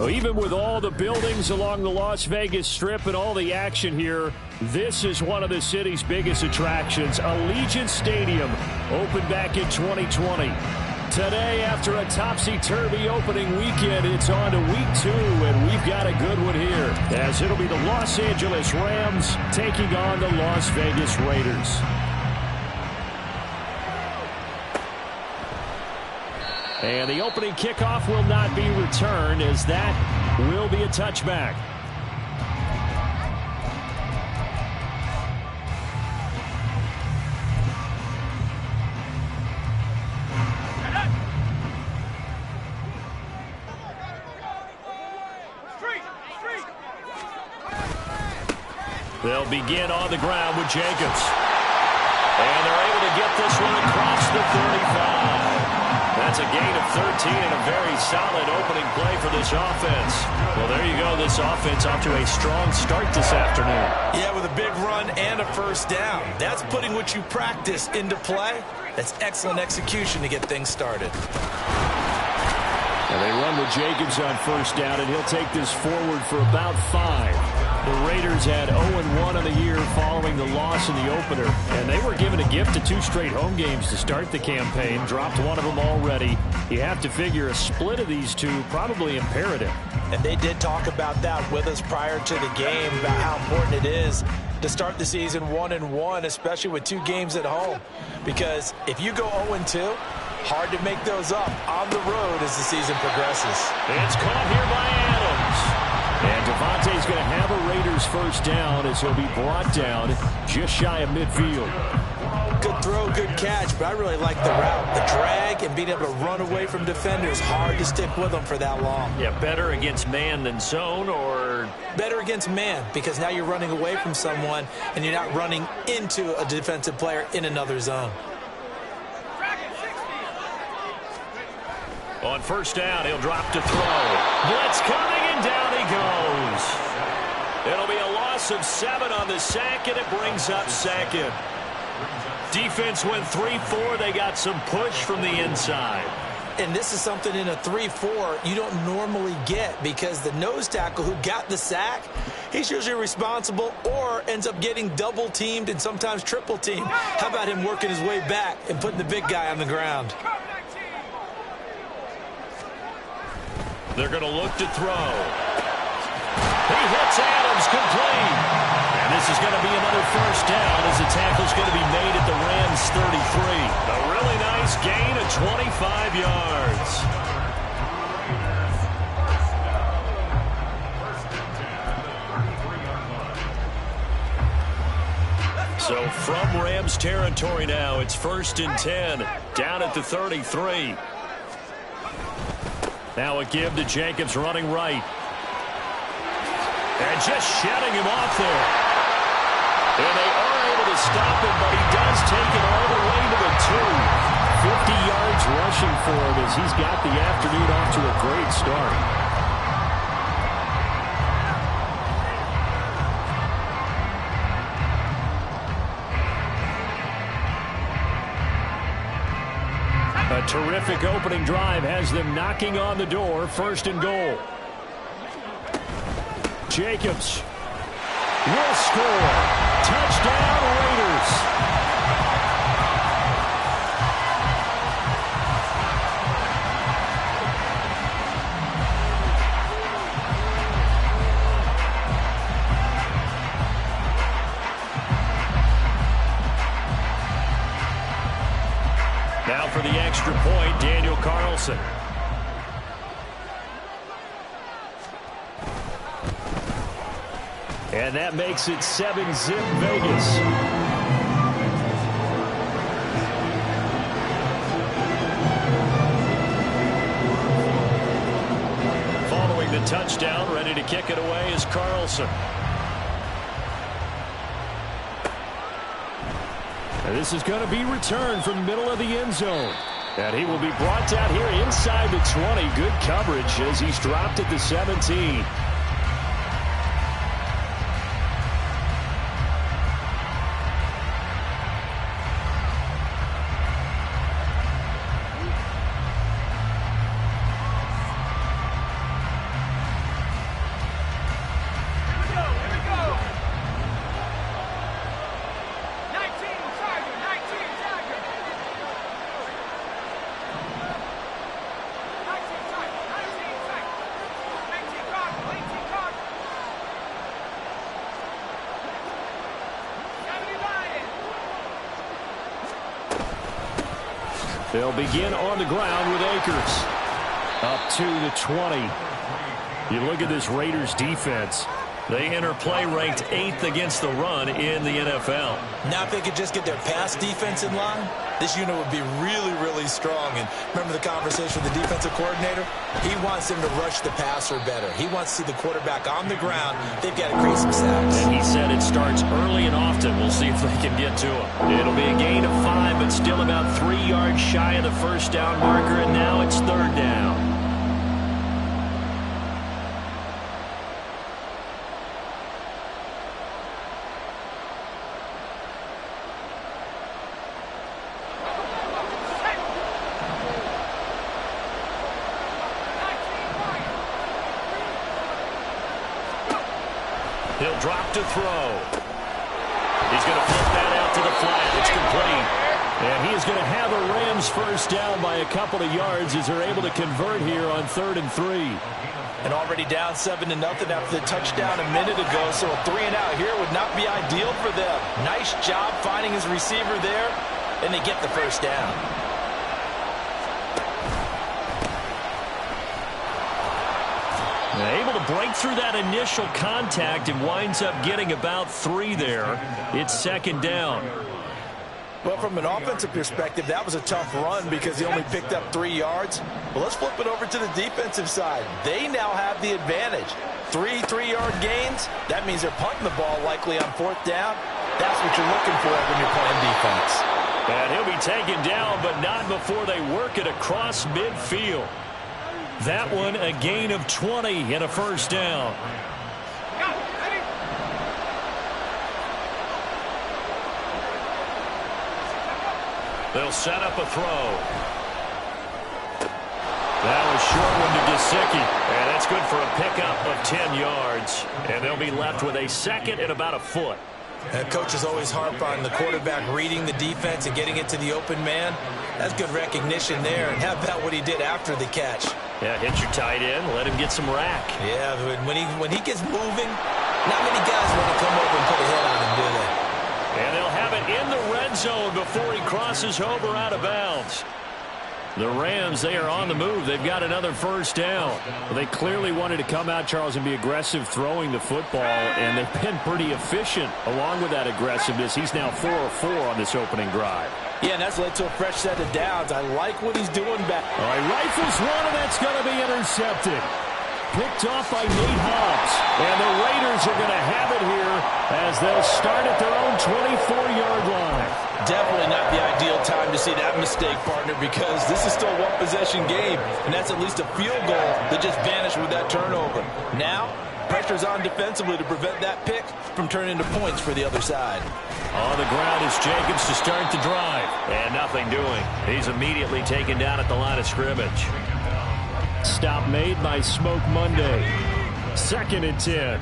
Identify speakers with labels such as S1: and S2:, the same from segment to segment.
S1: Well, even with all the buildings along the Las Vegas Strip and all the action here, this is one of the city's biggest attractions. Allegiant Stadium opened back in 2020. Today, after a topsy-turvy opening weekend, it's on to week 2, and we've got a good one here, as it'll be the Los Angeles Rams taking on the Las Vegas Raiders. And the opening kickoff will not be returned, as that will be a touchback. They'll begin on the ground with Jacobs. And they're able to get this one across the 35. That's a gain of 13 and a very solid opening play for this offense. Well, there you go. This offense off to a strong start this afternoon.
S2: Yeah, with a big run and a first down. That's putting what you practice into play. That's excellent execution to get things started.
S1: And they run with Jacobs on first down, and he'll take this forward for about 5. The Raiders had 0-1 on the year following the loss in the opener, and they were given a gift of 2 straight home games to start the campaign. Dropped one of them already. You have to figure a split of these two probably imperative.
S2: And they did talk about that with us prior to the game, about how important it is to start the season 1-1, especially with 2 games at home. Because if you go 0-2, hard to make those up on the road as the season progresses.
S1: It's caught here by Adams. And Devontae's going to have a Raiders first down as he'll be brought down just shy of midfield.
S2: Good throw, good catch, but I really like the route. The drag and being able to run away from defenders, hard to stick with them for that long.
S1: Yeah, better against man than zone, or?
S2: Better against man, because now you're running away from someone and you're not running into a defensive player in another zone.
S1: On first down, he'll drop to throw. Blitz coming, and down he goes. It'll be a loss of 7 on the sack, and it brings up second. Defense went 3-4. They got some push from the inside.
S2: And this is something in a 3-4 you don't normally get, because the nose tackle who got the sack, he's usually responsible or ends up getting double-teamed and sometimes triple-teamed. How about him working his way back and putting the big guy on the ground?
S1: They're going to look to throw. He hits Adams complete. And this is going to be another first down as the tackle's going to be made at the Rams 33. A really nice gain of 25 yards. So from Rams territory now, it's 1st and 10, down at the 33. Now a give to Jacobs running right. And just shutting him off there. And they are able to stop him, but he does take it all the way to the 2. 50 yards rushing for him as he's got the afternoon off to a great start. A terrific opening drive has them knocking on the door. 1st and goal. Jacobs will score. Touchdown, Raiders. Now for the extra point, Daniel Carlson. And that makes it 7-zip Vegas. Following the touchdown, ready to kick it away is Carlson. And this is going to be returned from the middle of the end zone. And he will be brought down here inside the 20. Good coverage as he's dropped at the 17. They'll begin on the ground with Akers. Up to the 20. You look at this Raiders defense.
S3: They enter play ranked 8th against the run in the NFL.
S2: Now if they could just get their pass defense in line, this unit would be really, really strong. And remember the conversation with the defensive coordinator? He wants them to rush the passer better. He wants to see the quarterback on the ground. They've got to create some sacks.
S3: And he said it starts early and often. We'll see if they can get to him. It'll be a gain of 5, but still about 3 yards shy of the first down marker, and now it's 3rd down. He'll drop to throw. He's going to flip that out to the flat. It's complete.
S1: And he is going to have a Rams first down by a couple of yards as they're able to convert here on 3rd and 3.
S2: And already down 7-0 after the touchdown a minute ago, so a 3-and-out here would not be ideal for them. Nice job finding his receiver there, and they get the first down.
S3: Able to break through that initial contact and winds up getting about 3 there. It's 2nd down.
S2: Well, from an offensive perspective, that was a tough run because he only picked up 3 yards. But let's flip it over to the defensive side. They now have the advantage. 3 3-yard gains. That means they're punting the ball likely on 4th down. That's what you're looking for when you're playing defense.
S1: And he'll be taken down, but not before they work it across midfield. That one a gain of 20 and a first down.
S3: They'll set up a throw.
S1: That was short one to Gesicki.
S3: And that's good for a pickup of 10 yards. And they'll be left with a 2nd and about a foot.
S2: And coaches always harp on the quarterback reading the defense and getting it to the open man. That's good recognition there. And how about what he did after the catch?
S3: Yeah, hit your tight end. Let him get some rack.
S2: Yeah, when he gets moving, not many guys want to come over and put a hit on him, do they?
S1: And they'll have it in the red zone before he crosses over out of bounds. The Rams, they are on the move. They've got another first down. Well, they clearly wanted to come out, Charles, and be aggressive throwing the football, and they've been pretty efficient along with that aggressiveness. He's now 4 of 4 on this opening drive.
S2: Yeah, and that's led to a fresh set of downs. I like what he's doing back.
S1: All right, rifles one, and that's going to be intercepted. Picked off by Nate Hobbs. And the Raiders are going to have it here as they'll start at their own 24-yard line.
S2: Definitely not the ideal time to see that mistake, partner, because this is still a one-possession game, and that's at least a field goal that just vanished with that turnover. Now, pressure's on defensively to prevent that pick from turning into points for the other side.
S3: On the ground is Jacobs to start the drive. And nothing doing. He's immediately taken down at the line of scrimmage.
S1: Stop made by Smoke Monday. 2nd and 10.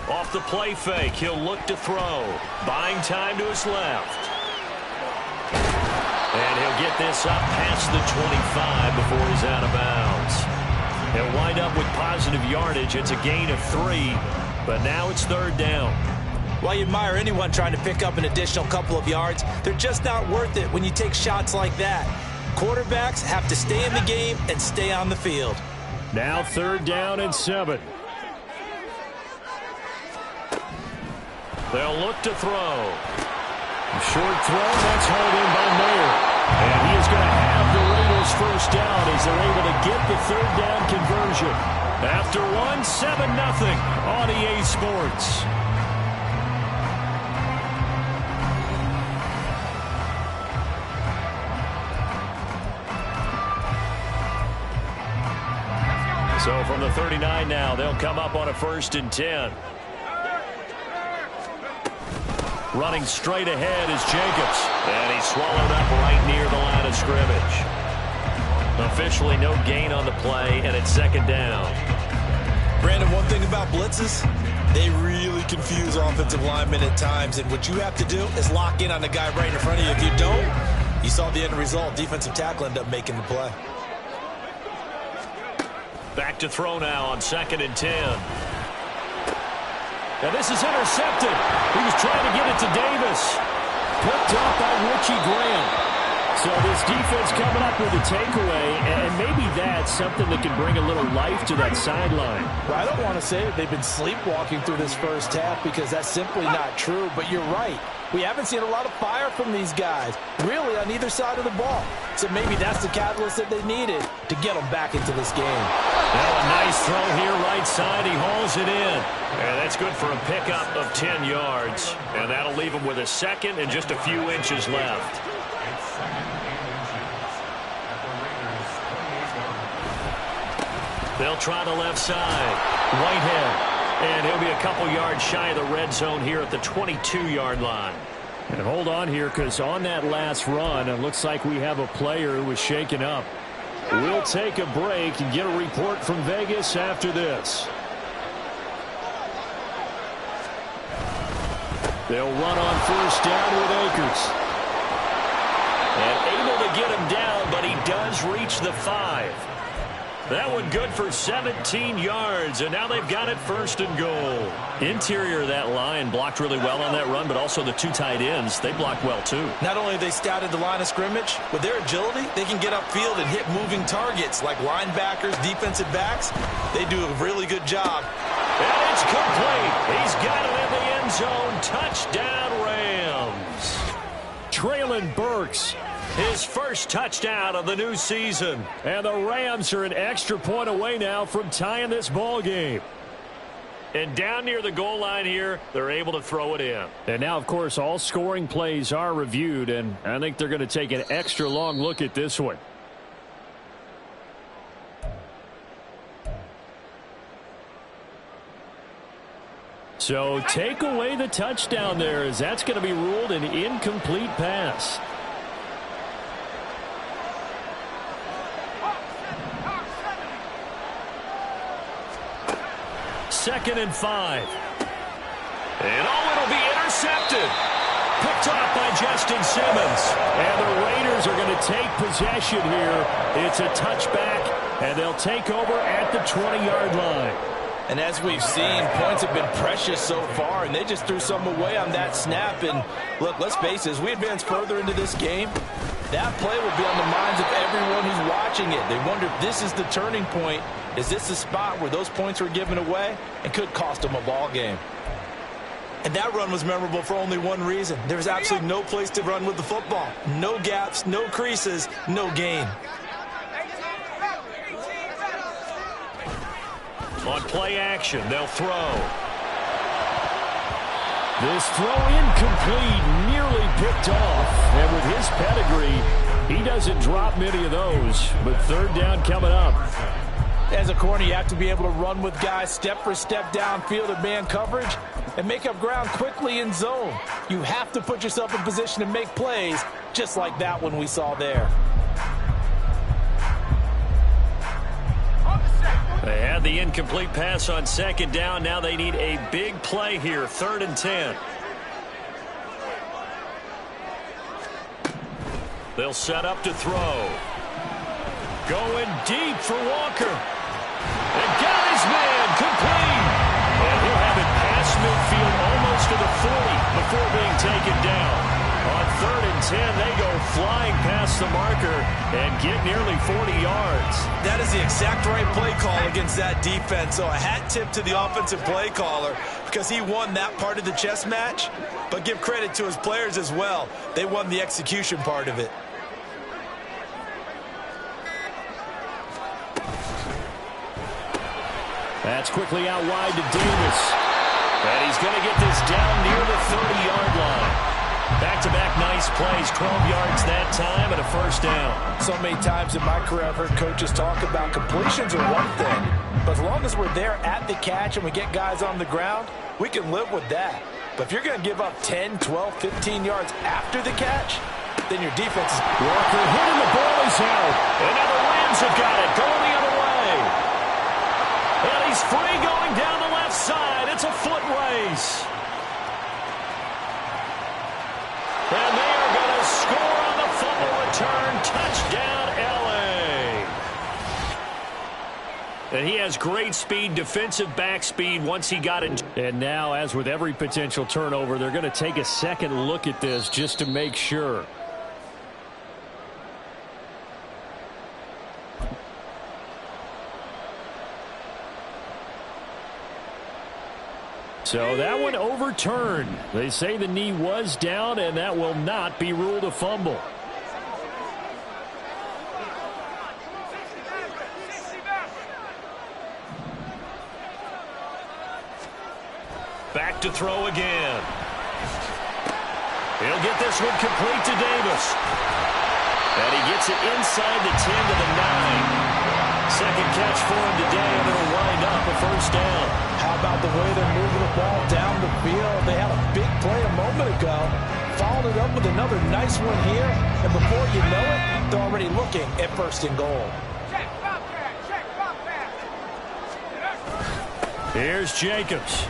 S3: Off the play fake, he'll look to throw. Buying time to his left. And he'll get this up past the 25 before he's out of bounds. He'll wind up with positive yardage. It's a gain of 3, but now it's 3rd down.
S2: While you admire anyone trying to pick up an additional couple of yards, they're just not worth it when you take shots like that. Quarterbacks have to stay in the game and stay on the field.
S1: Now 3rd down and 7.
S3: They'll look to throw.
S1: Short throw, that's hauled in by Mayer. And he is going to have the Raiders first down as they're able to get the 3rd down conversion. After 7-0 on EA Sports. So from the 39 now, they'll come up on a 1st and 10. Running straight ahead is Jacobs.
S3: And he's swallowed up right near the line of scrimmage. Officially no gain on the play, and it's 2nd down.
S2: Brandon, one thing about blitzes, they really confuse offensive linemen at times, and what you have to do is lock in on the guy right in front of you. If you don't, you saw the end result. Defensive tackle ended up making the play.
S3: Back to throw now on 2nd and 10.
S1: And this is intercepted. He was trying to get it to Davis. Picked up by Richie Graham. So this defense coming up with a takeaway, and maybe that's something that can bring a little life to that sideline.
S2: Well, I don't want to say that they've been sleepwalking through this first half because that's simply not true, but you're right. We haven't seen a lot of fire from these guys, really, on either side of the ball. So maybe that's the catalyst that they needed to get them back into this game.
S3: Now a nice throw here right side. He hauls it in. And that's good for a pickup of 10 yards. And that'll leave him with a second and just a few inches left. They'll try the left side. Whitehead. And he'll be a couple yards shy of the red zone here at the 22-yard line.
S1: And hold on here, because on that last run, it looks like we have a player who was shaken up. We'll take a break and get a report from Vegas after this. They'll run on first down with Akers.
S3: And able to get him down, but he does reach the 5. That one good for 17 yards, and now they've got it first and goal.
S1: Interior of that line blocked really well on that run, but also the two tight ends, they blocked well too.
S2: Not only have they scouted the line of scrimmage, with their agility, they can get upfield and hit moving targets like linebackers, defensive backs. They do a really good job.
S3: And it's complete. He's got it in the end zone. Touchdown, Rams.
S1: Traylon Burks.
S3: His first touchdown of the new season.
S1: And the Rams are an extra point away now from tying this ball game.
S3: And down near the goal line here, they're able to throw it in.
S1: And now, of course, all scoring plays are reviewed, and I think they're going to take an extra long look at this one. So take away the touchdown there, as that's going to be ruled an incomplete pass. Second and 5.
S3: And it'll be intercepted.
S1: Picked off by Justin Simmons. And the Raiders are going to take possession here. It's a touchback, and they'll take over at the 20-yard line.
S2: And as we've seen, points have been precious so far, and they just threw some away on that snap. And look, let's face it, as we advance further into this game, that play will be on the minds of everyone who's watching it. They wonder if this is the turning point. Is this the spot where those points were given away and could cost them a ball game? And that run was memorable for only one reason. There was absolutely no place to run with the football. No gaps, no creases, no gain.
S3: On play action, they'll throw.
S1: This throw incomplete, nearly picked off. And with his pedigree, he doesn't drop many of those. But third down coming up.
S2: As a corner, you have to be able to run with guys step for step downfield in man coverage and make up ground quickly in zone. You have to put yourself in position to make plays, just like that one we saw there.
S3: They had the incomplete pass on second down. Now they need a big play here, 3rd and 10. They'll set up to throw. Going deep for Walker. And got his man, complete. And he'll have it past midfield almost to the 40 before being taken down. On 3rd and 10, they go flying past the marker and get nearly 40 yards.
S2: That is the exact right play call against that defense. So a hat tip to the offensive play caller because he won that part of the chess match. But give credit to his players as well. They won the execution part of it.
S1: That's quickly out wide to Davis.
S3: And he's going to get this down near the 30-yard line. Back-to-back nice plays, 12 yards that time and a first down.
S2: So many times in my career I've heard coaches talk about completions are one thing, but as long as we're there at the catch and we get guys on the ground, we can live with that. But if you're going to give up 10, 12, 15 yards after the catch, then your defense is...
S1: Walker hitting the ball is out.
S3: And now the Rams have got it, going the other way. And he's free going down the left side. It's a foot race. And they are going to score on the fumble return. Touchdown, L.A.
S1: And he has great speed, defensive back speed once he got it. And now, as with every potential turnover, they're going to take a second look at this just to make sure. So that one overturned. They say the knee was down, and that will not be ruled a fumble.
S3: Back to throw again. He'll get this one complete to Davis. And he gets it inside the 10 to the 9. Second catch for him today, and it'll wind up a first down.
S2: How about the way they're moving the ball down the field? They had a big play a moment ago. Followed it up with another nice one here. And before you know it, they're already looking at first and goal.
S1: Here's Jacobs.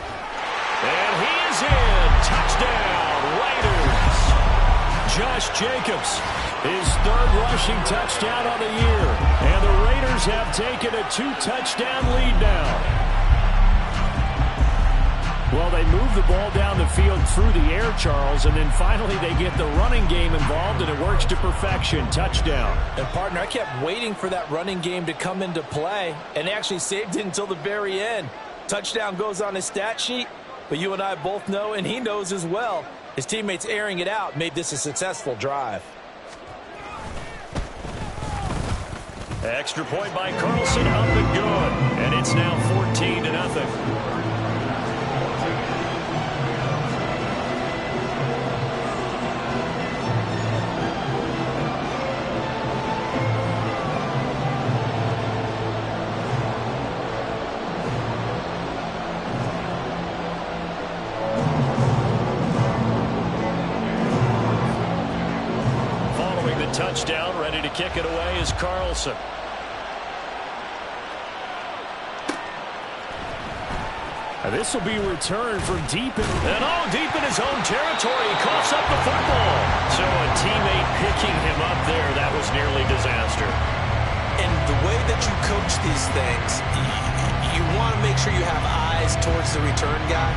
S3: And he is in. Touchdown, Raiders.
S1: Josh Jacobs, his third rushing touchdown of the year. And the Raiders have taken a 2-touchdown lead now. Well, they move the ball down the field through the air, Charles, and then finally they get the running game involved, and it works to perfection. Touchdown.
S2: And, partner, I kept waiting for that running game to come into play, and actually saved it until the very end. Touchdown goes on his stat sheet, but you and I both know, and he knows as well, his teammates airing it out made this a successful drive.
S3: Extra point by Carlson, up and good. And it's now 14-0. Touchdown, ready to kick it away is Carlson.
S1: This will be returned from deep in
S3: his own territory. He coughs up the football. So a teammate picking him up there, that was nearly disaster.
S2: And the way that you coach these things, you want to make sure you have eyes towards the return guy,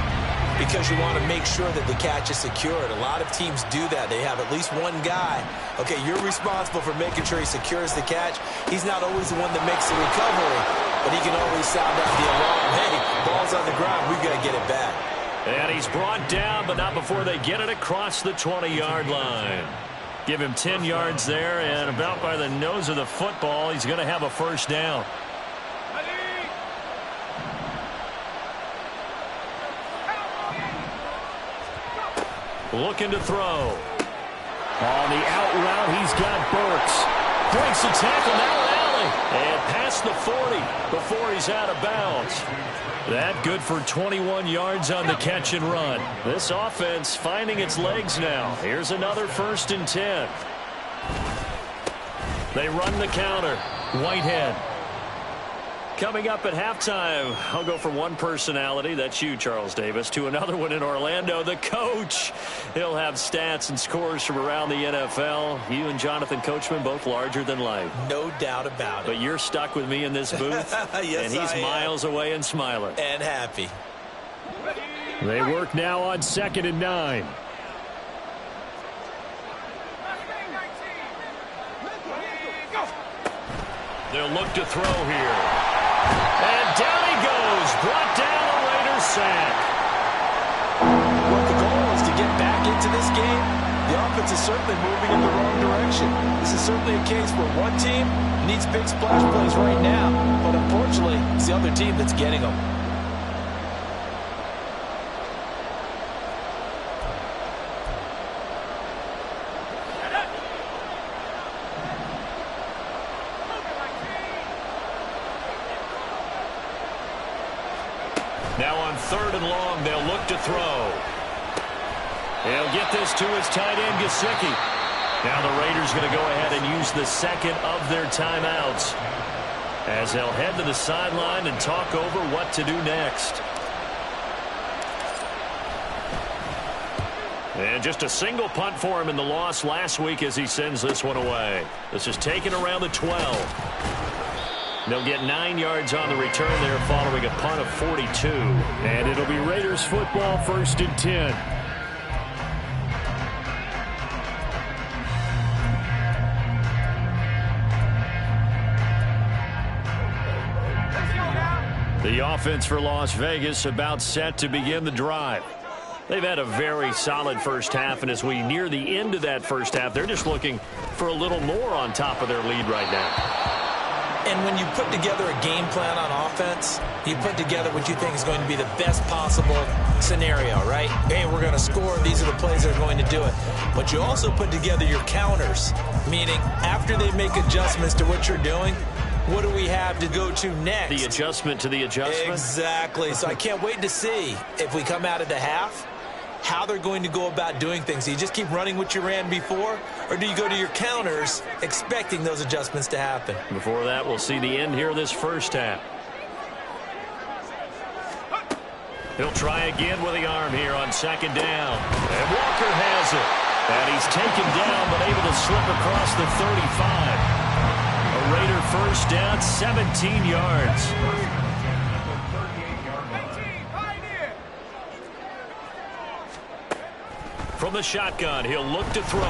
S2: because you want to make sure that the catch is secured. A lot of teams do that. They have at least one guy. Okay, you're responsible for making sure he secures the catch. He's not always the one that makes the recovery, but he can always sound out the alarm. Hey, ball's on the ground. We've got to get it back.
S3: And he's brought down, but not before they get it across the 20-yard line. Give him 10 yards there, and about by the nose of the football, he's going to have a first down. Looking to throw.
S1: On the out route, he's got Burks.
S3: Breaks the tackle, now an alley. And past the 40 before he's out of bounds. That good for 21 yards on the catch and run. This offense finding its legs now. Here's another 1st and 10. They run the counter. Whitehead. Coming up at halftime, I'll go from one personality, that's you, Charles Davis, to another one in Orlando, the coach. He'll have stats and scores from around the NFL. You and Jonathan Coachman, both larger than life.
S2: No doubt about it.
S3: But you're stuck with me in this booth,
S2: yes,
S3: and he's miles away and smiling.
S2: And happy.
S1: They work now on 2nd and 9.
S3: They'll look to throw here. And down he goes. Brought down a Raiders sack.
S2: Well, the goal is to get back into this game. The offense is certainly moving in the wrong direction. This is certainly a case where one team needs big splash plays right now. But unfortunately, it's the other team that's getting them.
S3: Now on 3rd and long, they'll look to throw. He'll get this to his tight end, Gesicki. Now the Raiders going to go ahead and use the second of their timeouts, as they'll head to the sideline and talk over what to do next. And just a single punt for him in the loss last week as he sends this one away. This is taken around the 12. They'll get 9 yards on the return there following a punt of 42.
S1: And it'll be Raiders football, 1st and 10. The offense for Las Vegas about set to begin the drive. They've had a very solid first half, and as we near the end of that first half, they're just looking for a little more on top of their lead right now.
S2: And when you put together a game plan on offense, you put together what you think is going to be the best possible scenario, right? Hey, we're going to score. These are the plays that are going to do it. But you also put together your counters, meaning after they make adjustments to what you're doing, what do we have to go to next?
S3: The adjustment to the adjustment?
S2: Exactly. So I can't wait to see if we come out of the half, how they're going to go about doing things. Do you just keep running what you ran before, or do you go to your counters expecting those adjustments to happen?
S3: Before that, we'll see the end here of this first half. He'll try again with the arm here on 2nd down. And Walker has it. And he's taken down, but able to slip across the 35. A Raider first down, 17 yards. From the shotgun, he'll look to throw.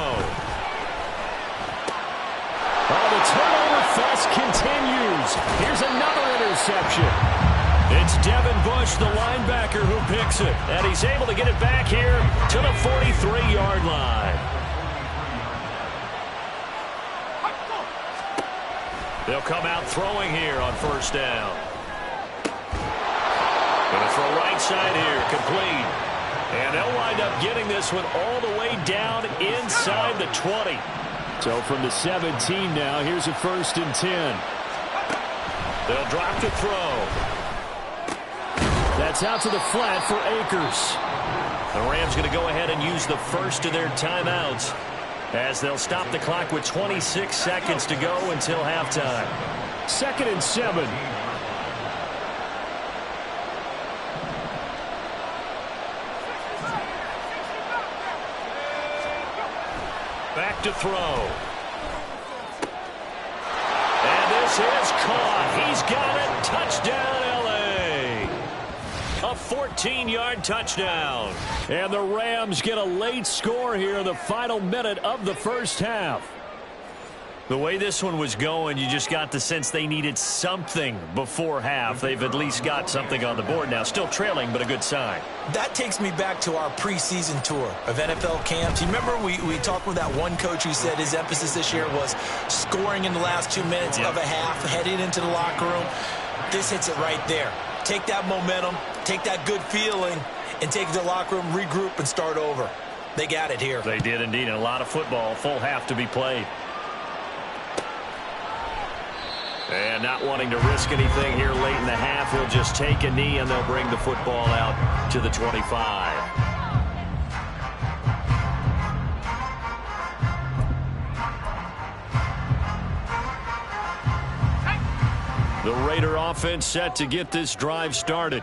S1: Oh, the turnover fest continues. Here's another interception.
S3: It's Devin Bush, the linebacker, who picks it. And he's able to get it back here to the 43-yard line. They'll come out throwing here on 1st down. Going to throw right side here, complete. And they'll wind up getting this one all the way down inside the 20.
S1: So from the 17 now, here's a 1st and 10.
S3: They'll drop to throw.
S1: That's out to the flat for Akers.
S3: The Rams going to go ahead and use the first of their timeouts as they'll stop the clock with 26 seconds to go until halftime.
S1: 2nd and 7.
S3: Back to throw. And this is caught. He's got it. Touchdown, L.A. A 14-yard touchdown.
S1: And the Rams get a late score here in the final minute of the first half.
S3: The way this one was going, you just got the sense they needed something before half. They've at least got something on the board now. Still trailing, but a good sign.
S2: That takes me back to our preseason tour of NFL camps. You remember we talked with that one coach who said his emphasis this year was scoring in the last 2 minutes of a half, heading into the locker room. This hits it right there. Take that momentum, take that good feeling, and take it to the locker room, regroup, and start over. They got it here.
S3: They did indeed, and a lot of football, full half to be played. And not wanting to risk anything here late in the half, he'll just take a knee, and they'll bring the football out to the 25. The Raider offense set to get this drive started.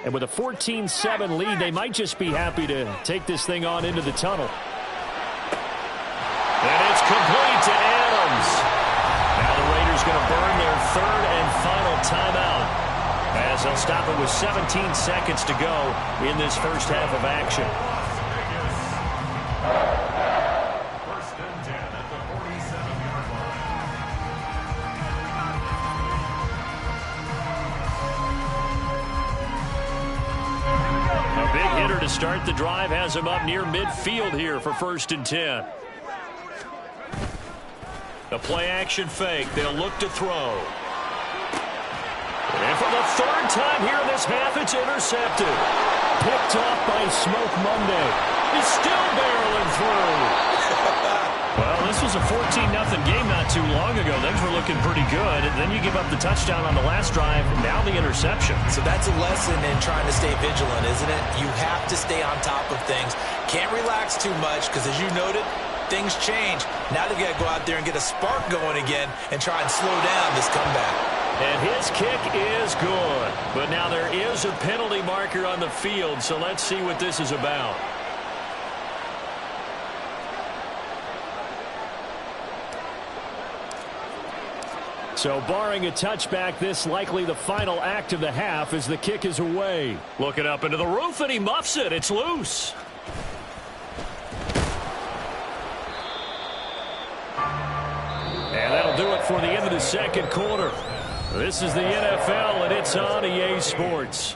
S1: And with a 14-7 lead, they might just be happy to take this thing on into the tunnel.
S3: And it's complete to Adams. Now the Raiders going to burn their 3rd and final timeout as they'll stop it with 17 seconds to go in this first half of action.
S4: First and 10 at the 47-yard line.
S3: A big hitter to start the drive has him up near midfield here for 1st and 10. The play-action fake. They'll look to throw. And for the 3rd time here in this half, it's intercepted.
S1: Picked off by Smoke Monday.
S3: He's still barreling through. Well, this was a 14-0 game not too long ago. Things were looking pretty good. And then you give up the touchdown on the last drive. Now the interception.
S2: So that's a lesson in trying to stay vigilant, isn't it? You have to stay on top of things. Can't relax too much because, as you noted, things change. Now they've got to go out there and get a spark going again and try and slow down this comeback.
S3: And his kick is good. But now there is a penalty marker on the field, so let's see what this is about.
S1: So barring a touchback, this likely the final act of the half as the kick is away.
S3: Looking up into the roof, and he muffs it. It's loose.
S1: And that'll do it for the end of the second quarter. This is the NFL, and it's on EA Sports.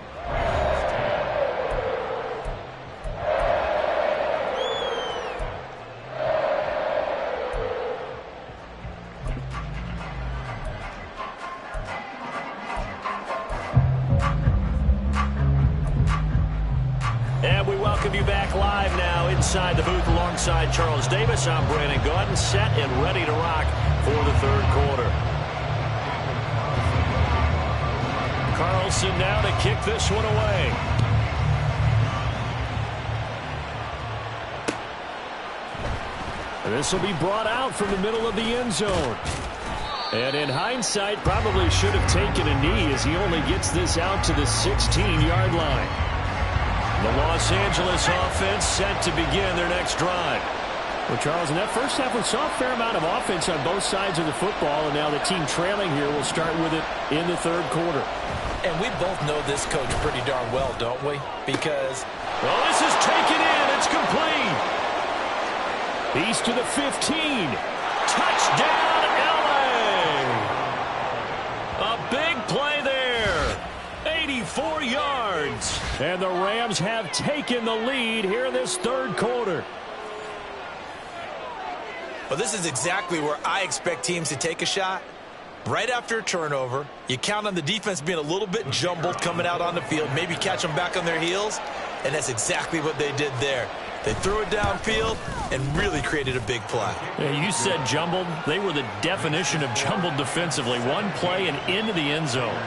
S3: And we welcome you back live now inside the booth alongside Charles Davis. I'm Brandon Gaudin, set and ready to rock for the third quarter.
S1: Carlson now to kick this one away. And this will be brought out from the middle of the end zone. And in hindsight, probably should have taken a knee as he only gets this out to the 16-yard line. The Los Angeles offense set to begin their next drive. Well, Charles, in that first half, we saw a fair amount of offense on both sides of the football, and now the team trailing here will start with it in the third quarter.
S2: And we both know this coach pretty darn well, don't we? Because,
S3: well, this is taken in. It's complete.
S1: He's to the 15. Touchdown, L.A.
S3: A big play there. 84 yards.
S1: And the Rams have taken the lead here in this third quarter.
S2: well, this is exactly where I expect teams to take a shot. Right after a turnover, you count on the defense being a little bit jumbled coming out on the field, maybe catch them back on their heels, and that's exactly what they did there. They threw it downfield and really created a big play.
S3: Yeah, you said jumbled. They were the definition of jumbled defensively. One play and into the end zone.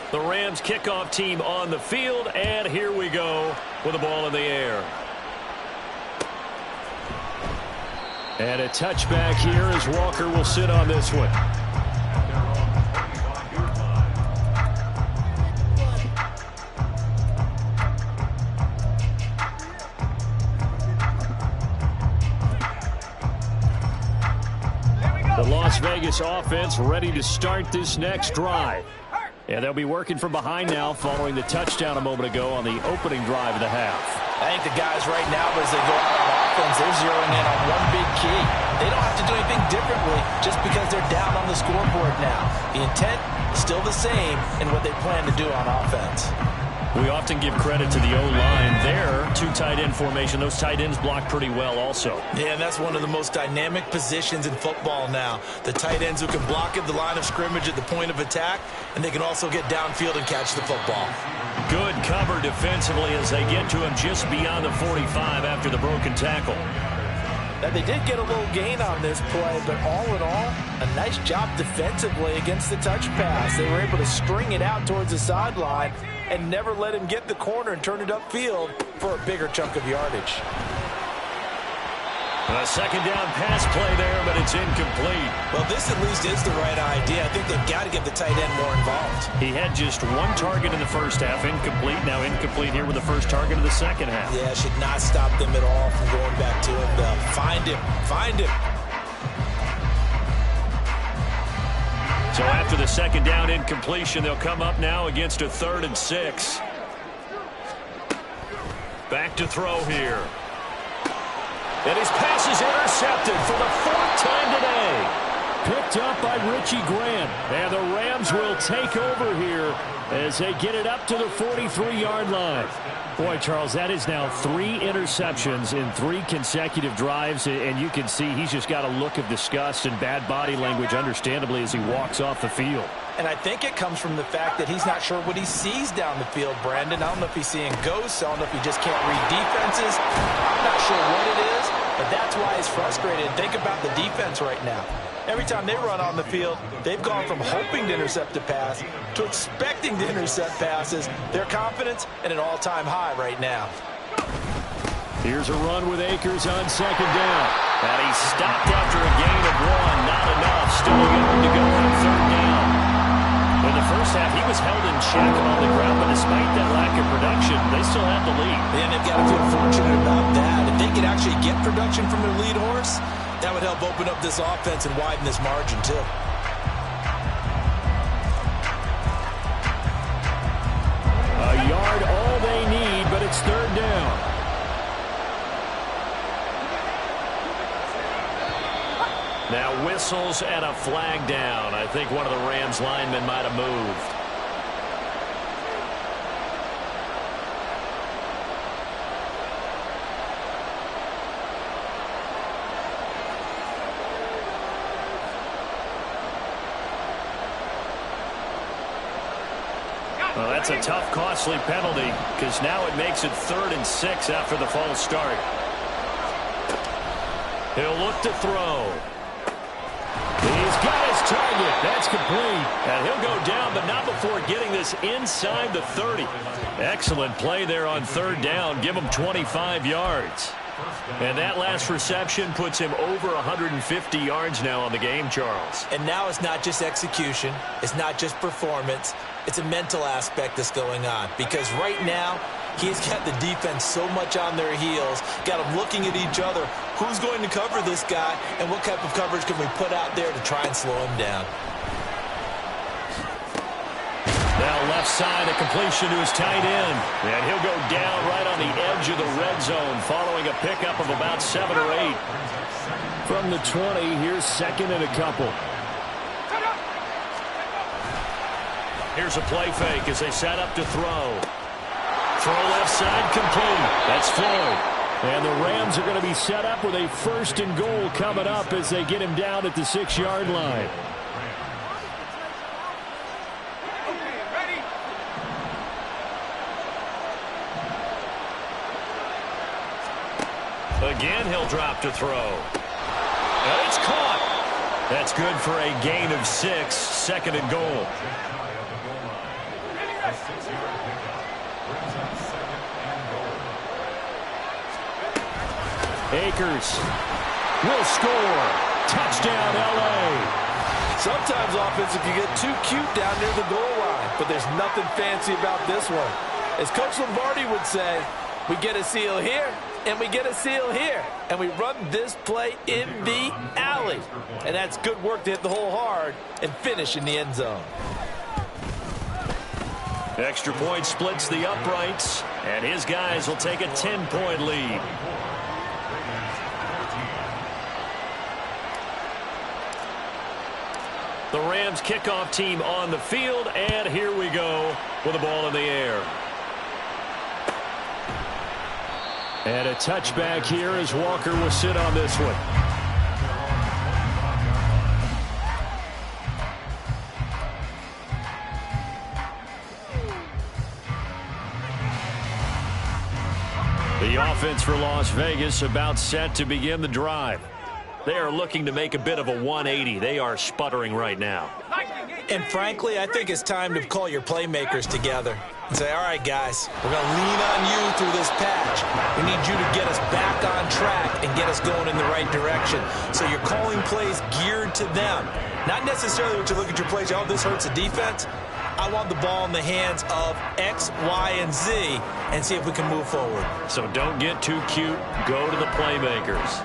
S3: The Rams kickoff team on the field, and here we go with the ball in the air.
S1: And a touchback here as Walker will sit on this one. The Las Vegas offense ready to start this next drive. And they'll be working from behind now following the touchdown a moment ago on the opening drive of the half.
S2: I think the guys right now, as they go out on offense, they're zeroing in on one big key. They don't have to do anything differently just because they're down on the scoreboard now. The intent is still the same in what they plan to do on offense.
S3: We often give credit to the O-line there. Two tight end formation. Those tight ends block pretty well also.
S2: Yeah, and that's one of the most dynamic positions in football now. The tight ends who can block at the line of scrimmage at the point of attack, and they can also get downfield and catch the football.
S3: Good cover defensively as they get to him just beyond the 45 after the broken tackle.
S2: Now, they did get a little gain on this play, but all in all, a nice job defensively against the touch pass. They were able to string it out towards the sideline and never let him get the corner and turn it upfield for a bigger chunk of yardage.
S3: A second down pass play there, but it's incomplete.
S2: Well, this at least is the right idea. I think they've got to get the tight end more involved.
S3: He had just one target in the first half, incomplete. Now incomplete here with the first target of the second half.
S2: Yeah, should not stop them at all from going back to him. Find him. Find him.
S3: So after the second down incompletion, they'll come up now against a 3rd and 6. Back to throw here. And his pass is intercepted for the 4th time today.
S1: Picked up by Richie Grant. And the Rams will take over here as they get it up to the 43-yard line. Boy, Charles, that is now 3 interceptions in 3 consecutive drives, and you can see he's just got a look of disgust and bad body language, understandably, as he walks off the field.
S2: And I think it comes from the fact that he's not sure what he sees down the field, Brandon. I don't know if he's seeing ghosts. I don't know if he just can't read defenses. I'm not sure what it is, but that's why he's frustrated. Think about the defense right now. Every time they run on the field, they've gone from hoping to intercept a pass to expecting to intercept passes. Their confidence at an all-time high right now.
S1: Here's a run with Akers on second down.
S3: And he stopped after a gain of 1. Not enough. Still a yard to go on 3rd down. In the first half, he was held in check on the ground, but
S1: despite that lack of production, they still have the lead.
S2: And they've got to feel fortunate about that. If they could actually get production from their lead horse, that would help open up this offense and widen this margin, too.
S1: A yard, all they need, but it's third down. Now whistles and a flag down. I think one of the Rams linemen might have moved. Well, that's a tough, costly penalty because now it makes it 3rd and 6 after the false start. He'll look to throw. He's got his target. That's complete. And he'll go down, but not before getting this inside the 30. Excellent play there on 3rd down. Give him 25 yards. And that last reception puts him over 150 yards now on the game, Charles.
S2: And now it's not just execution. It's not just performance. It's a mental aspect that's going on. Because right now, he's got the defense so much on their heels, got them looking at each other. Who's going to cover this guy, and what type of coverage can we put out there to try and slow him down?
S1: Now left side, a completion to his tight end. And he'll go down right on the edge of the red zone following a pickup of about 7 or 8. From the 20, here's 2nd and a couple. Here's a play fake as they set up to throw. Throw left side, complete. That's Floyd. And the Rams are going to be set up with a 1st and goal coming up as they get him down at the 6-yard line. Again, he'll drop to throw. And it's caught. That's good for a gain of 6, 2nd and goal. Akers will score. Touchdown, L.A.
S5: Sometimes offensive can get too cute down near the goal line, but there's nothing fancy about this one. As Coach Lombardi would say, we get a seal here, and we get a seal here, and we run this play in the alley. And that's good work to hit the hole hard and finish in the end zone.
S1: Extra point splits the uprights, and his guys will take a 10-point lead. The Rams kickoff team on the field, and here we go with the ball in the air. And a touchback here as Walker will sit on this one. The offense for Las Vegas about set to begin the drive. They are looking to make a bit of a 180. They are sputtering right now.
S2: And frankly, I think it's time to call your playmakers together and say, all right, guys, we're going to lean on you through this patch. We need you to get us back on track and get us going in the right direction. So you're calling plays geared to them. Not necessarily what you look at your plays, oh, this hurts the defense. I want the ball in the hands of X, Y, and Z and see if we can move forward.
S1: So don't get too cute. Go to the playmakers.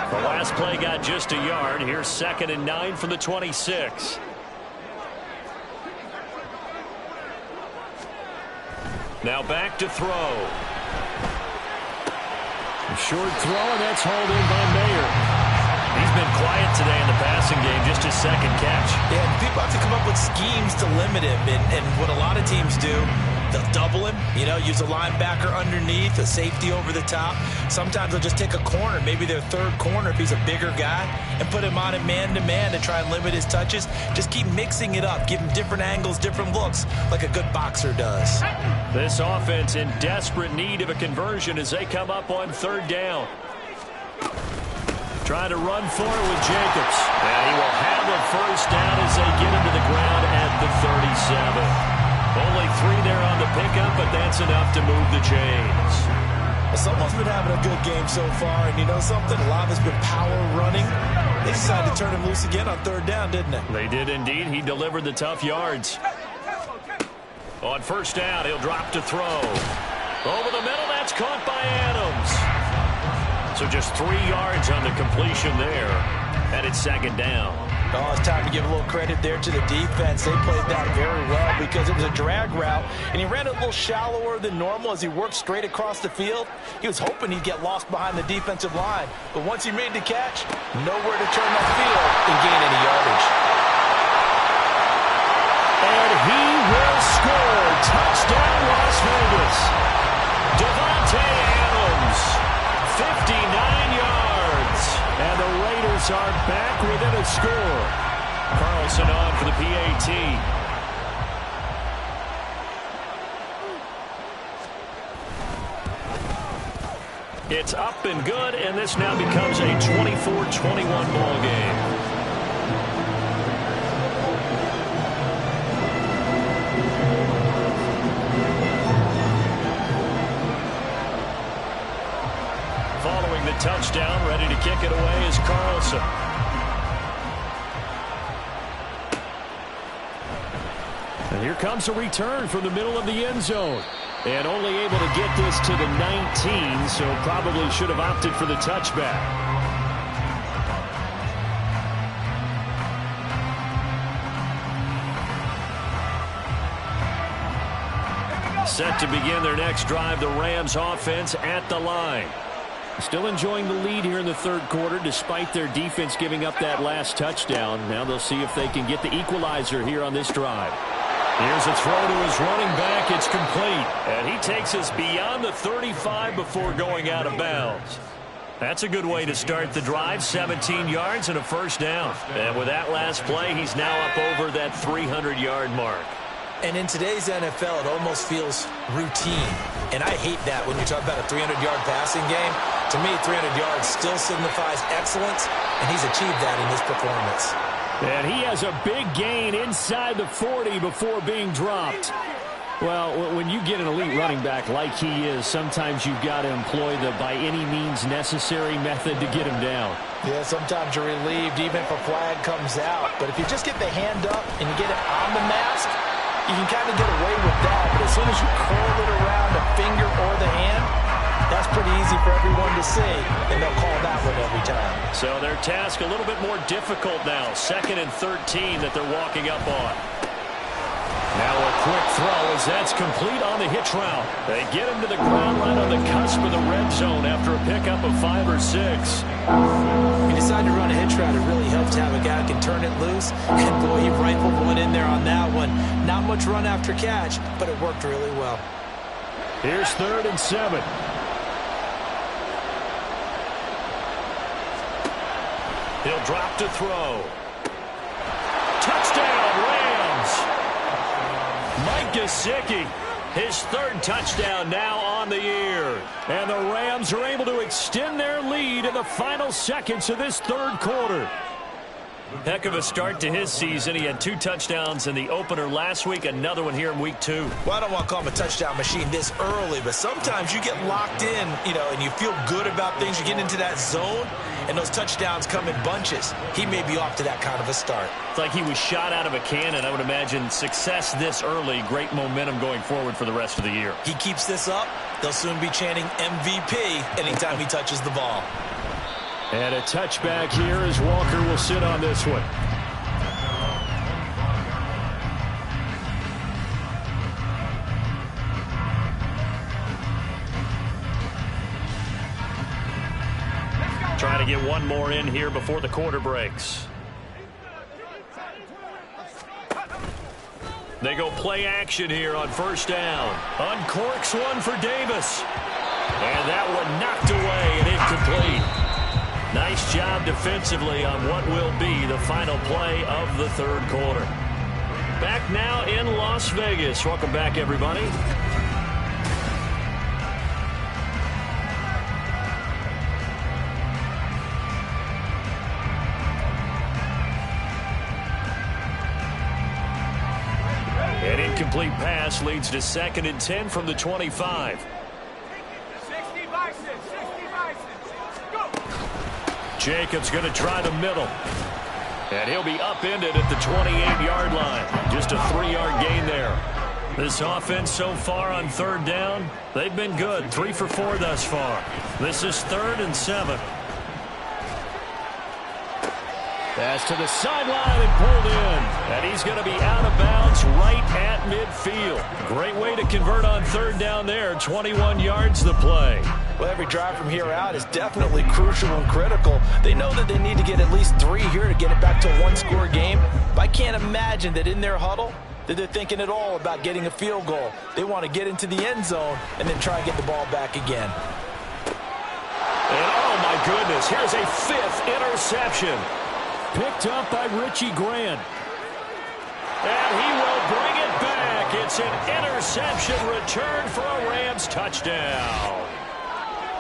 S1: The last play got just a yard. Here's 2nd and 9 from the 26. Now back to throw. A short throw, and that's hauled in by Mayer. He's been quiet today in the passing game, just his 2nd catch.
S2: Yeah, people have to come up with schemes to limit him, and what a lot of teams do, they'll double him, use a linebacker underneath, a safety over the top. Sometimes they'll just take a corner, maybe their 3rd corner if he's a bigger guy, and put him on a man-to-man to try and limit his touches. Just keep mixing it up, give him different angles, different looks, like a good boxer does.
S1: This offense in desperate need of a conversion as they come up on 3rd down. Trying to run for it with Jacobs. And he will have a 1st down as they get him to the ground at the 37. Only 3 there on the pickup, but that's enough to move the chains.
S2: Someone's been having a good game so far, and you know something? A lot of it's been power running. They decided to turn him loose again on third down, didn't they?
S3: They did indeed. He delivered the tough yards. On first down, he'll drop to throw. Over the middle, that's caught by Adams. So just 3 yards on the completion there. And it's second down.
S2: Oh, it's time to give a little credit there to the defense. They played that very well because it was a drag route, and he ran a little shallower than normal as he worked straight across the field. He was hoping he'd get lost behind the defensive line, but once he made the catch, nowhere to turn that field and gain any yardage.
S1: And he will score. Touchdown, Las Vegas. Devontae Adams, 59 yards. And the Raiders are back within a score. Carlson on for the PAT. It's up and good, and this now becomes a 24-21 ball game. Following the touchdown, ready to kick it away is Carlson. And here comes a return from the middle of the end zone. And only able to get this to the 19, so probably should have opted for the touchback. Set to begin their next drive, the Rams offense at the line. Still enjoying the lead here in the third quarter despite their defense giving up that last touchdown. Now they'll see if they can get the equalizer here on this drive. Here's a throw to his running back. It's complete. And he takes us beyond the 35 before going out of bounds. That's a good way to start the drive. 17 yards and a first down. And with that last play, he's now up over that 300-yard mark.
S2: And in today's NFL, it almost feels routine. And I hate that when you talk about a 300-yard passing game. To me, 300 yards still signifies excellence, and he's achieved that in this performance.
S1: And he has a big gain inside the 40 before being dropped. Well, when you get an elite running back like he is, sometimes you've got to employ the by any means necessary method to get him down.
S2: Yeah, sometimes you're relieved even if a flag comes out. But if you just get the hand up and you get it on the mask, you can kind of get away with that. But as soon as you curl it around the finger or the hand, that's pretty easy for everyone to see, and they'll call that one every time.
S1: So their task a little bit more difficult now. 2nd and 13 that they're walking up on. Now a quick throw as that's complete on the hitch route. They get him to the ground right on the cusp of the red zone after a pickup of 5 or 6.
S2: If you decide to run a hitch route, it really helps to have a guy who can turn it loose. And boy, he rifled one in there on that one. Not much run after catch, but it worked really well.
S1: Here's 3rd and 7. He'll drop to throw. Touchdown, Rams! Mike Gesicki, his 3rd touchdown now on the year. And the Rams are able to extend their lead in the final seconds of this 3rd quarter. Heck of a start to his season. He had 2 touchdowns in the opener last week, another one here in week 2.
S2: Well, I don't want to call him a touchdown machine this early, but sometimes you get locked in, and you feel good about things. You get into that zone, and those touchdowns come in bunches. He may be off to that kind of a start.
S1: It's like he was shot out of a cannon. I would imagine success this early, great momentum going forward for the rest of the year.
S2: He keeps this up, they'll soon be chanting MVP anytime he touches the ball.
S1: And a touchback here as Walker will sit on this one. Trying to get one more in here before the quarter breaks. They go play action here on first down. Uncorks one for Davis. And that one knocked away and incomplete. Nice job defensively on what will be the final play of the 3rd quarter. Back now in Las Vegas. Welcome back, everybody. An incomplete pass leads to 2nd and 10 from the 25.
S3: Jacobs going to try the middle. And he'll be upended at the 28-yard line. Just a 3-yard gain there. This offense so far on third down, they've been good. 3 for 4 thus far. This is 3rd and 7. Pass to the sideline and pulled in. And he's going to be out of bounds right at midfield. Great way to convert on third down there. 21 yards the play.
S2: Well, every drive from here out is definitely crucial and critical. They know that they need to get at least 3 here to get it back to a one-score game. But I can't imagine that in their huddle that they're thinking at all about getting a field goal. They want to get into the end zone and then try and get the ball back again.
S3: And oh my goodness, here's a 5th interception.
S1: Picked up by Richie Grant.
S3: And he will bring it back. It's an interception return for a Rams touchdown.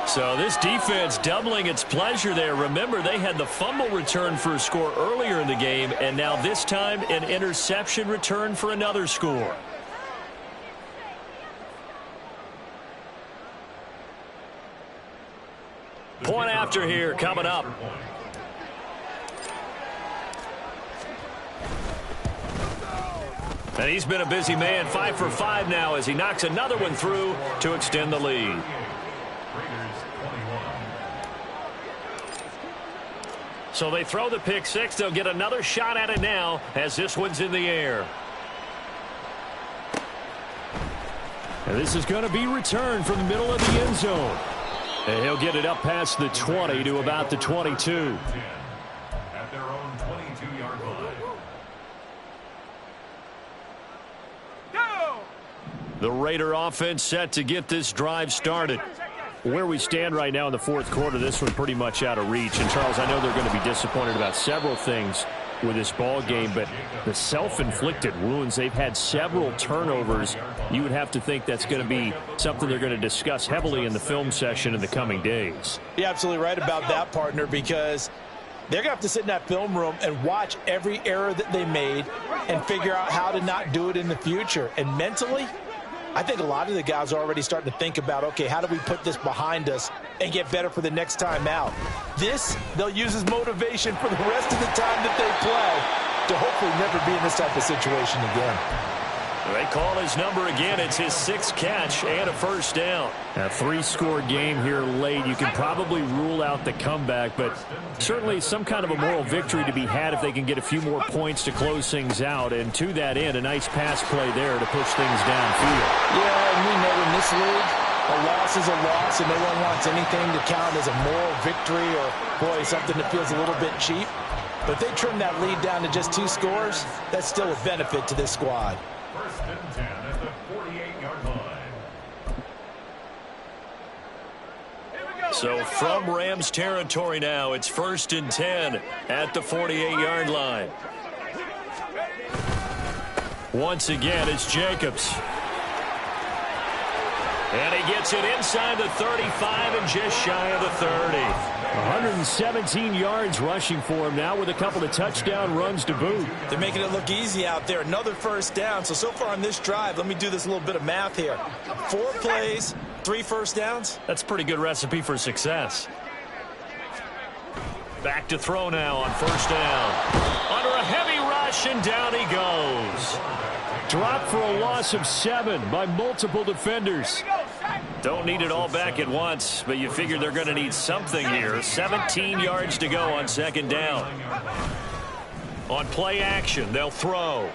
S3: So this defense doubling its pleasure there. Remember, they had the fumble return for a score earlier in the game, and now this time an interception return for another score. Point after here coming up. And he's been a busy man, 5 for 5 now as he knocks another one through to extend the lead. So they throw the pick six. They'll get another shot at it now as this one's in the air.
S1: And this is going to be returned from the middle of the end zone. And he'll get it up past the 20 to about the 22.
S4: At their own 22-yard line.
S1: The Raider offense set to get this drive started. Where we stand right now in the fourth quarter, this one pretty much out of reach. And, Charles, I know they're going to be disappointed about several things with this ball game, but the self-inflicted wounds, they've had several turnovers. You would have to think that's going to be something they're going to discuss heavily in the film session in the coming days.
S2: You're absolutely right about that, partner, because they're going to have to sit in that film room and watch every error that they made and figure out how to not do it in the future. And mentally, I think a lot of the guys are already starting to think about, okay, how do we put this behind us and get better for the next time out? This, they'll use as motivation for the rest of the time that they play to hopefully never be in this type of situation again.
S3: They call his number again. It's his 6th catch and a first down.
S1: A 3-score game here late. You can probably rule out the comeback, but certainly some kind of a moral victory to be had if they can get a few more points to close things out. And to that end, a nice pass play there to push things downfield.
S2: Yeah, and we know in this league, a loss is a loss, and no one wants anything to count as a moral victory or, boy, something that feels a little bit cheap. But if they trim that lead down to just 2 scores, that's still a benefit to this squad.
S4: First and 10 at the 48-yard line.
S3: So from Rams territory now, it's 1st and 10 at the 48-yard line. Once again, it's Jacobs. And he gets it inside the 35 and just shy of the 30.
S1: 117 yards rushing for him now with a couple of touchdown runs to boot.
S2: They're making it look easy out there. Another first down. So far on this drive, let me do this little bit of math here. 4 plays, 3 first downs.
S3: That's a pretty good recipe for success. Back to throw now on first down. Under a heavy rush, and down he goes.
S1: Dropped for a loss of 7 by multiple defenders.
S3: Don't need it all back at once, but you figure they're going to need something here. 17 yards to go on 2nd down. On play action, they'll throw.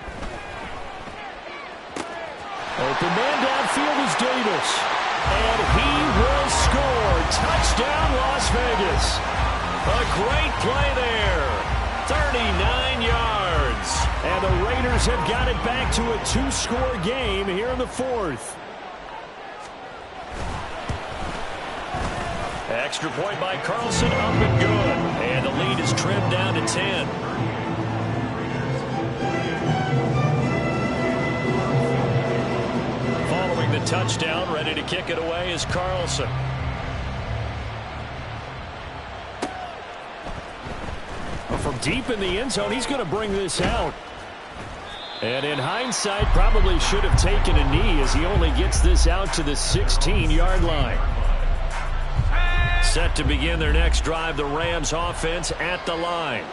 S1: Open man downfield is Davis. And he will score. Touchdown, Las Vegas.
S3: A great play there. 39 yards.
S1: And the Raiders have got it back to a 2-score game here in the 4th.
S3: Extra point by Carlson, up and good. And the lead is trimmed down to 10. Following the touchdown, ready to kick it away is Carlson.
S1: From deep in the end zone, he's going to bring this out. And in hindsight, probably should have taken a knee as he only gets this out to the 16-yard line. Set to begin their next drive, the Rams offense at the line.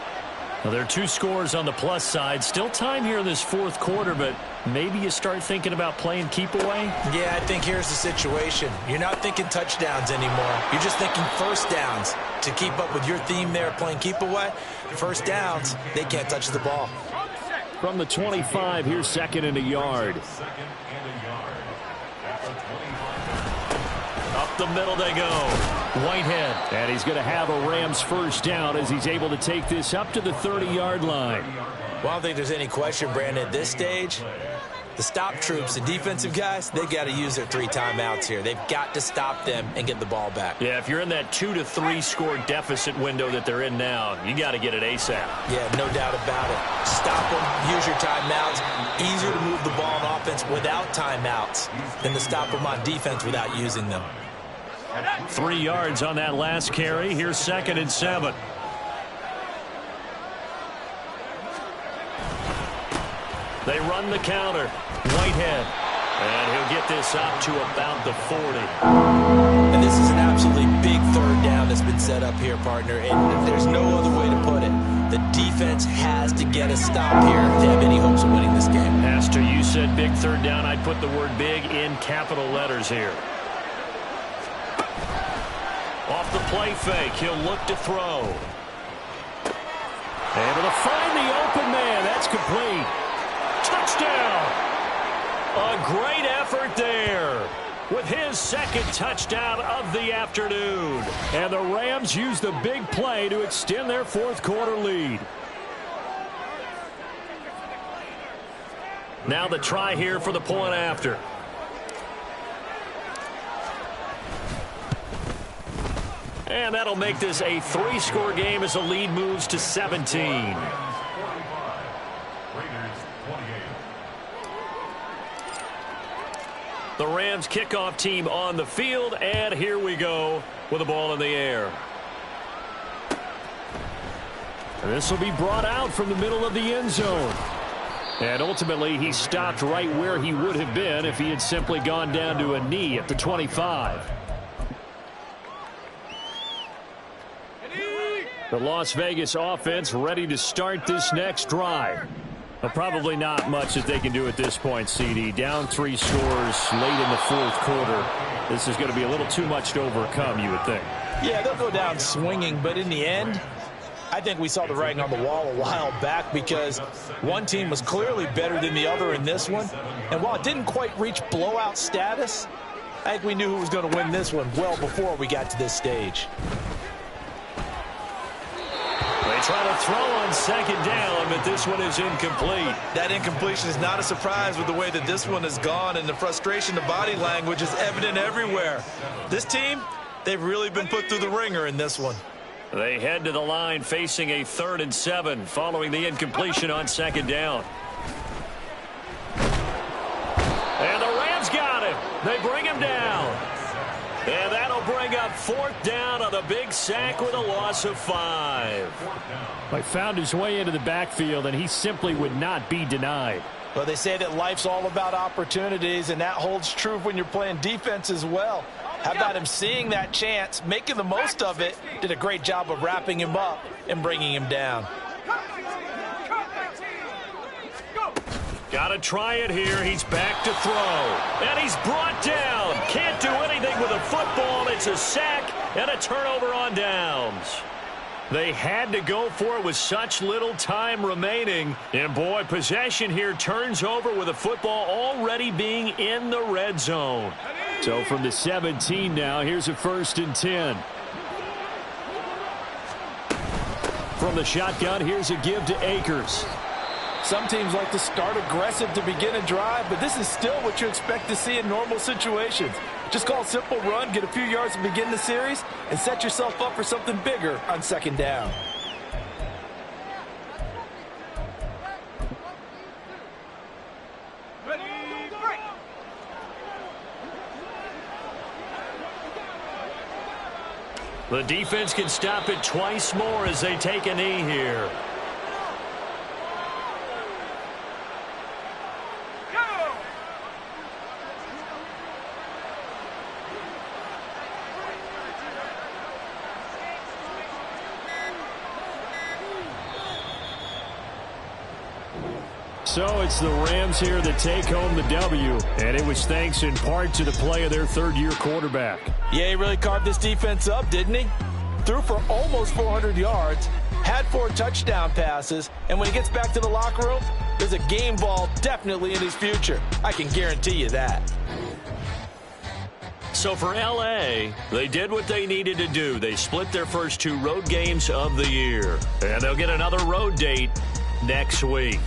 S1: Well, there are 2 scores on the plus side. Still time here in this fourth quarter, but maybe you start thinking about playing keep away?
S2: Yeah, I think here's the situation. You're not thinking touchdowns anymore. You're just thinking first downs. To keep up with your theme there, playing keep away, first downs, they can't touch the ball.
S1: From the 25, here's second and a yard. Up the middle they go. Whitehead. And he's going to have a Rams first down as he's able to take this up to the 30-yard line.
S2: Well, I don't think there's any question, Brandon, at this stage, the stop troops, the defensive guys, they got to use their 3 timeouts here. They've got to stop them and get the ball back.
S1: Yeah, if you're in that 2 to 3 score deficit window that they're in now, you got to get it ASAP.
S2: Yeah, no doubt about it. Stop them, use your timeouts. Easier to move the ball on offense without timeouts than to stop them on defense without using them.
S1: 3 yards on that last carry. Here's second and 7. They run the counter. Whitehead. And he'll get this up to about the 40.
S2: And this is an absolutely big third down that's been set up here, partner. And there's no other way to put it. The defense has to get a stop here to have any hopes of winning this game.
S1: Pastor, you said big third down. I'd put the word big in capital letters here. Off the play fake, he'll look to throw. Able to find the open man. That's complete. Touchdown. A great effort there with his second touchdown of the afternoon. And the Rams use the big play to extend their fourth quarter lead. Now the try here for the point after. And that'll make this a 3-score game as the lead moves to 17. The Rams kickoff team on the field, and here we go with the ball in the air. And this will be brought out from the middle of the end zone. And ultimately, he stopped right where he would have been if he had simply gone down to a knee at the 25. The Las Vegas offense ready to start this next drive. Well, probably not much that they can do at this point, CD. Down 3 scores late in the fourth quarter. This is going to be a little too much to overcome, you would think.
S2: Yeah, they'll go down swinging, but in the end, I think we saw the writing on the wall a while back because one team was clearly better than the other in this one. And while it didn't quite reach blowout status, I think we knew who was going to win this one well before we got to this stage.
S1: They try to throw on second down, but this one is incomplete.
S5: That incompletion is not a surprise with the way that this one has gone, and the frustration, the body language is evident everywhere. This team, they've really been put through the ringer in this one.
S1: They head to the line facing a 3rd and 7 following the incompletion on second down. And the Rams got him. They bring him down. And that'll bring up 4th down on a big sack with a loss of 5. He found his way into the backfield, and he simply would not be denied.
S2: Well, they say that life's all about opportunities, and that holds true when you're playing defense as well. How about him seeing that chance, making the most of it, did a great job of wrapping him up and bringing him down.
S1: Got to try it here. He's back to throw. And he's brought down. Can't do anything with a football. It's a sack and a turnover on downs. They had to go for it with such little time remaining. And, boy, possession here turns over with a football already being in the red zone. So from the 17 now, here's a 1st and 10. From the shotgun, here's a give to Akers.
S5: Some teams like to start aggressive to begin a drive, but this is still what you expect to see in normal situations. Just call a simple run, get a few yards to begin the series, and set yourself up for something bigger on second down.
S1: The defense can stop it twice more as they take a knee here. So it's the Rams here that take home the W, and it was thanks in part to the play of their third-year quarterback.
S2: Yeah, he really carved this defense up, didn't he? Threw for almost 400 yards, had 4 touchdown passes, and when he gets back to the locker room, there's a game ball definitely in his future. I can guarantee you that.
S3: So for L.A., they did what they needed to do. They split their first 2 road games of the year, and they'll get another road date next week.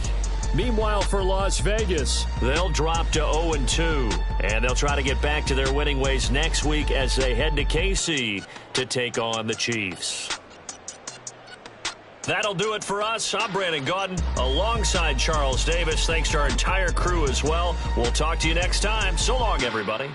S1: Meanwhile, for Las Vegas,
S3: they'll drop to 0-2, and they'll try to get back to their winning ways next week as they head to KC to take on the Chiefs. That'll do it for us. I'm Brandon Gaudin alongside Charles Davis. Thanks to our entire crew as well. We'll talk to you next time. So long, everybody.